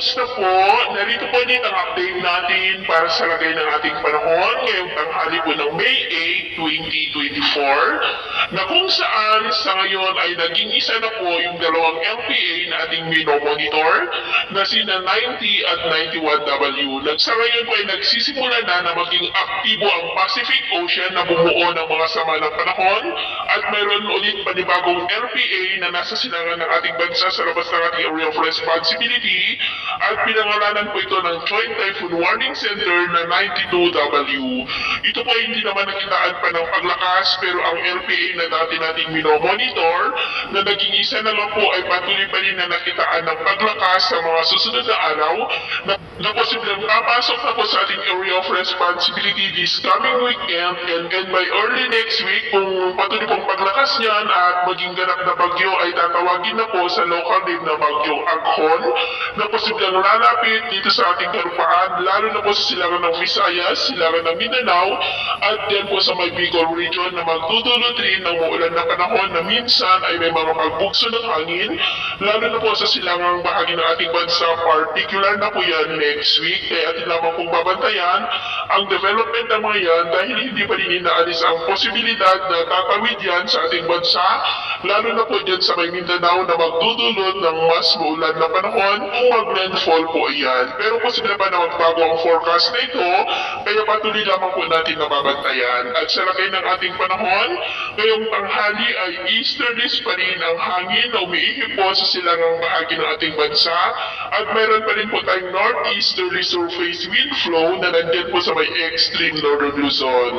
Kumusta po? Narito po ulit ang update natin para sa lagay ng ating panahon ngayong tanghali po ng May 8, 2024 na kung saan sa ngayon ay naging isa na po yung dalawang LPA na ating minomonitor na sina 90 at 91W. Sa ngayon po ay nagsisimula na maging aktibo ang Pacific Ocean na bumuo ng mga sama ng panahon at mayroon ulit panibagong LPA na nasa silangan ng ating bansa sa labas ng ating area of responsibility at pinangalanan po ito ng Joint Typhoon Warning Center na 92W. Ito po ay hindi naman nakitaan pa ng paglakas pero ang LPA na dati nating minomonitor na naging isa na lang po ay patuloy pa rin na nakitaan ng paglakas sa mga susunod na araw na posibleng papasok na po sa ating area of responsibility this coming weekend and by early next week kung patuloy pong paglakas niyan at maging ganap na bagyo ay tatawagin na po sa local name na bagyong Aghon na posibleng lalapit dito sa ating karupaan lalo na po sa silangan ng Visayas, silangan ng Mindanao at din po sa may Bicol region na magdudulot rin ng maulan na panahon na minsan ay may mga pagbugso ng hangin lalo na po sa silangang bahagi ng ating bansa, particular na po yan next week kaya atin lamang pong babantayan ang development ng mga yan dahil hindi pa rin inaalis ang posibilidad na tatawid yan sa ating bansa lalo na po dyan sa may Mindanao na magdudulot ng mas maulan na panahon kung mag-landfall po yan. Pero posible pa na magbago ang forecast na ito kaya patuloy lamang po natin nababantayan. At sa lagay ng ating panahon, ngayong tanghali ay easterlies pa rin ang hangin na umiihip po sa silangang bahagi ng ating bansa at mayroon pa rin po tayong northeasterly surface wind flow na nandyan po sa may extreme northern Luzon.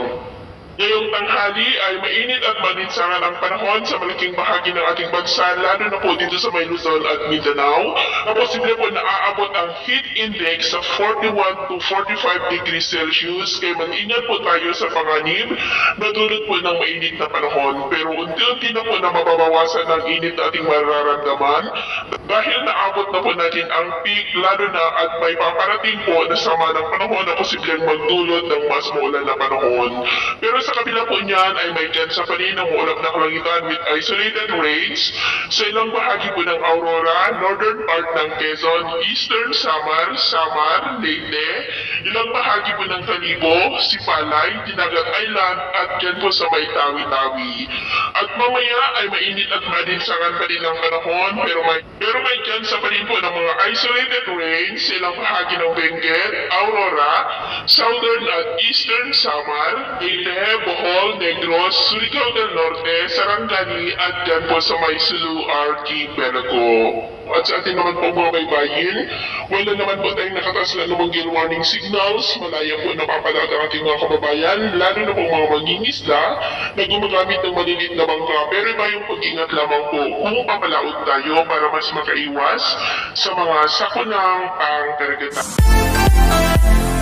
Ngayong tanghali ay mainit at maninsangan ang panahon sa malaking bahagi ng ating bansa, lalo na po dito sa may Luzon at Mindanao, na posible po na aabot ang heat index sa 41 to 45 degrees Celsius, kaya mag-ingat po tayo sa panganib na dulot po ng mainit na panahon. Pero unti-unti na po na mababawasan ang init na ating mararamdaman dahil naabot na po natin ang peak, lalo na at may paparating po na sama ng panahon na posibleng magdulot ng mas maulan na panahon. Pero sa kabila po niyan ay may tsansa pa rin ng ulap na kalangitan with isolated rains sa ilang bahagi po ng Aurora, northern part ng Quezon, eastern Samar, Leyte, ilang bahagi po ng Talibo, Sipalay, Dinagat Island at dyan po sa may Tawi-Tawi. At mamaya ay mainit at maninsangan pa rin ang panahon pero may tsansa pa rin po ng mga isolated rains sa ilang bahagi ng Benguet, Aurora, southern at eastern Samar, Leyte, Bohol, Negros, Surigao del Norte, Sarangani at dyan po sa may Sulu Archipelago. At sa ating naman po mga baybayin, wala naman po tayong nakatas na namang gale warning signals, malaya po napapalag ang ating mga kababayan, lalo na po mga mangingisda na gumagamit ng maliliit na bangka. Pero iba yung pag-ingat lamang po kung papalaot tayo para mas makaiwas sa mga sakunang pangkaragatan.